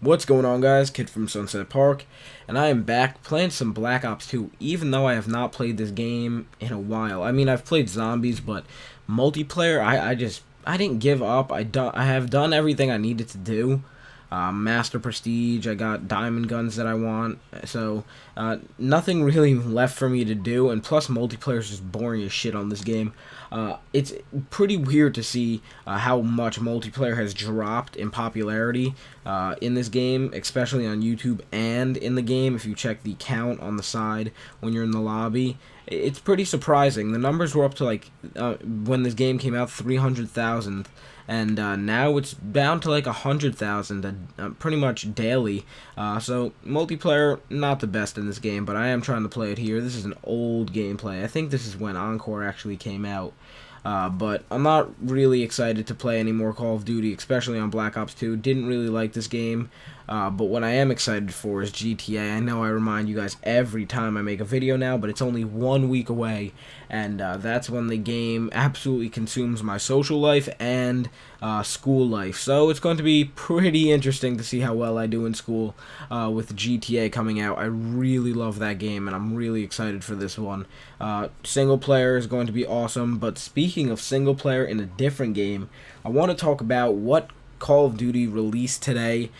What's going on, guys? Kid from Sunset Park, and I am back playing some Black Ops 2, even though I have not played this game in a while. I mean, I've played zombies, but multiplayer, I didn't give up. I have done everything I needed to do. Master Prestige, I got diamond guns that I want, so nothing really left for me to do, and plus multiplayer is just boring as shit on this game. It's pretty weird to see how much multiplayer has dropped in popularity in this game, especially on YouTube and in the game. If you check the count on the side when you're in the lobby, it's pretty surprising. The numbers were up to when this game came out, 300,000. And now it's down to like 100,000 pretty much daily. So multiplayer, not the best in this game, but I am trying to play it here. This is an old gameplay. I think this is when Encore actually came out. But I'm not really excited to play any more Call of Duty, especially on Black Ops 2. Didn't really like this game. But what I am excited for is GTA. I know I remind you guys every time I make a video now, but it's only 1 week away, and that's when the game absolutely consumes my social life and school life. So it's going to be pretty interesting to see how well I do in school with GTA coming out. I really love that game, and I'm really excited for this one. Single player is going to be awesome, but speaking of single player in a different game, I want to talk about what Call of Duty released today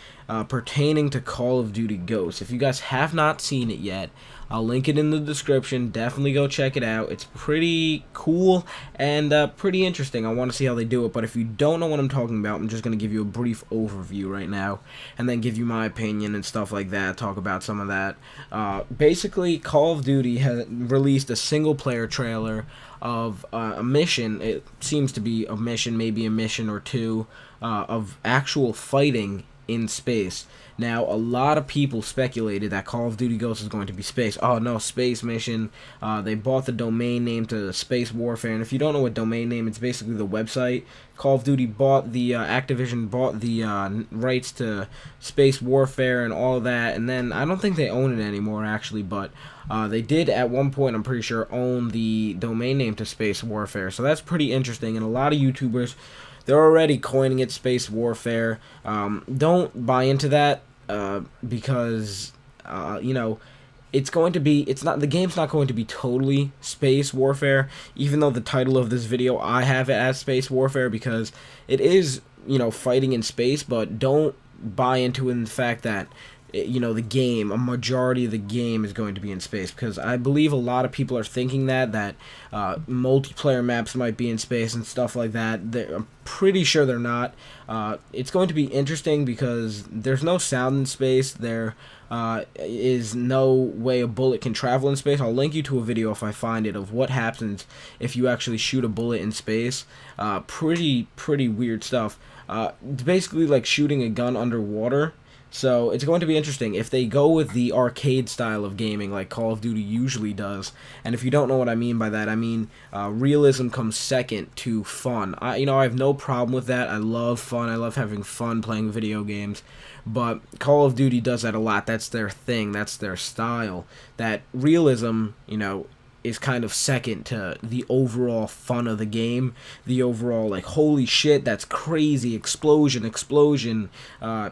pertaining to Call of Duty Ghosts. If you guys have not seen it yet, I'll link it in the description. Definitely go check it out. It's pretty cool and pretty interesting. I want to see how they do it, but if you don't know what I'm talking about, I'm just going to give you a brief overview right now and then give you my opinion and stuff like that, talk about some of that. Basically, Call of Duty has released a single-player trailer of a mission. It seems to be a mission, maybe a mission or two, of actual fighting in space. Now, a lot of people speculated that Call of Duty Ghosts is going to be space. Oh no, space mission. They bought the domain name to Space Warfare, and if you don't know what domain name, it's basically the website. Call of Duty bought the Activision bought the rights to Space Warfare and all of that, and then I don't think they own it anymore actually, but they did at one point, I'm pretty sure, own the domain name to Space Warfare. So that's pretty interesting, and a lot of YouTubers, they're already coining it Space Warfare. Don't buy into that because you know, the game's not going to be totally Space Warfare, even though the title of this video, I have it as Space Warfare, because it is, you know, fighting in space. But don't buy into it in the fact that, you know, a majority of the game is going to be in space, because I believe a lot of people are thinking that multiplayer maps might be in space and stuff like that. I'm pretty sure they're not. It's going to be interesting because there's no sound in space. There is no way a bullet can travel in space. I'll link you to a video if I find it of what happens if you actually shoot a bullet in space. Pretty weird stuff. It's basically like shooting a gun underwater. So it's going to be interesting if they go with the arcade style of gaming like Call of Duty usually does. And if you don't know what I mean by that, I mean realism comes second to fun. I have no problem with that. I love fun. I love having fun playing video games. But Call of Duty does that a lot. That's their thing. That's their style. That realism, you know, is kind of second to the overall fun of the game, the overall, like, holy shit, that's crazy, explosion,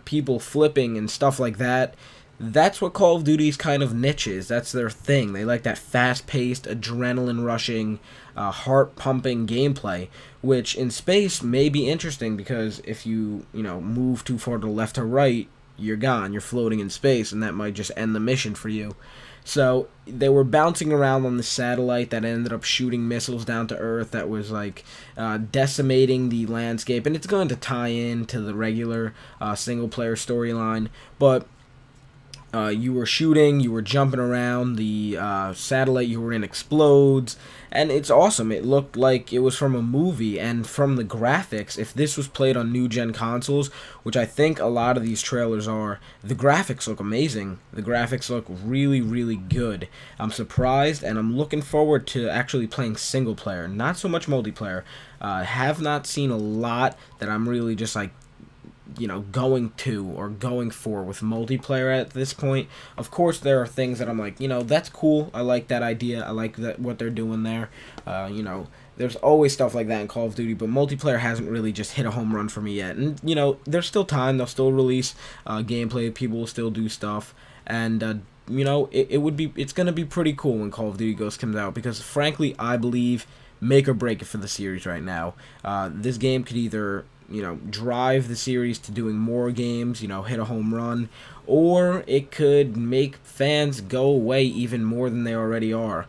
people flipping and stuff like that. That's what Call of Duty's kind of niche is. That's their thing. They like that fast-paced, adrenaline-rushing, heart-pumping gameplay, which in space may be interesting because if you move too far to the left or right, you're gone. You're floating in space, and that might just end the mission for you. So they were bouncing around on the satellite that ended up shooting missiles down to Earth that was like decimating the landscape, and it's going to tie in to the regular single-player storyline. But you were shooting, you were jumping around, the satellite you were in explodes, and it's awesome. It looked like it was from a movie, and from the graphics, if this was played on new-gen consoles, which I think a lot of these trailers are, the graphics look amazing. The graphics look really good. I'm surprised, and I'm looking forward to actually playing single-player, not so much multiplayer. Have not seen a lot that I'm really just like, going for with multiplayer at this point. Of course, there are things that I'm like, that's cool. I like that idea. I like what they're doing there. There's always stuff like that in Call of Duty, but multiplayer hasn't really just hit a home run for me yet. And, you know, there's still time. They'll still release gameplay. People will still do stuff. And, you know, it's going to be pretty cool when Call of Duty Ghosts comes out, because, frankly, I believe make or break it for the series right now. This game could either, you know, drive the series to doing more games, you know, hit a home run, or it could make fans go away even more than they already are.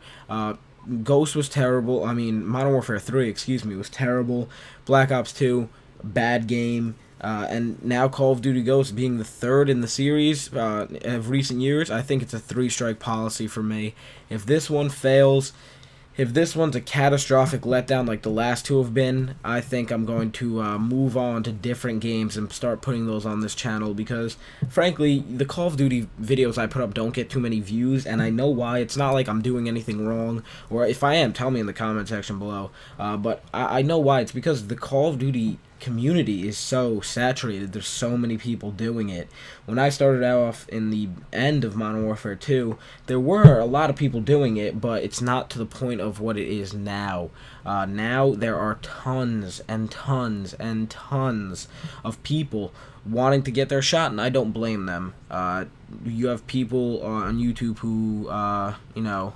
Ghost was terrible. I mean, Modern Warfare 3, excuse me, was terrible. Black Ops 2, bad game. And now Call of Duty Ghosts being the third in the series of recent years, I think it's a 3-strike policy for me. If this one fails, if this one's a catastrophic letdown like the last two have been, I think I'm going to move on to different games and start putting those on this channel, because, frankly, the Call of Duty videos I put up don't get too many views, and I know why. It's not like I'm doing anything wrong, or if I am, tell me in the comment section below. But I know why. It's because the Call of Duty community is so saturated. There's so many people doing it. When I started off in the end of Modern Warfare 2, there were a lot of people doing it, but it's not to the point of what it is now. Now there are tons and tons and tons of people wanting to get their shot, and I don't blame them. You have people on YouTube who, you know,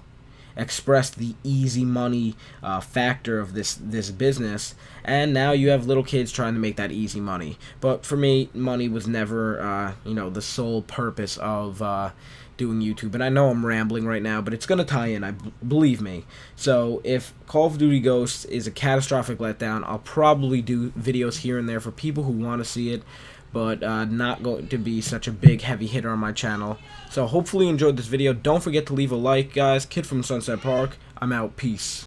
express the easy money factor of this business, and now you have little kids trying to make that easy money. But for me, money was never you know, the sole purpose of doing YouTube. And I know I'm rambling right now, but it's gonna tie in, believe me. So if Call of Duty Ghosts is a catastrophic letdown, I'll probably do videos here and there for people who want to see it, but not going to be such a big heavy hitter on my channel. So hopefully you enjoyed this video. Don't forget to leave a like, guys. Kid from Sunset Park, I'm out. Peace.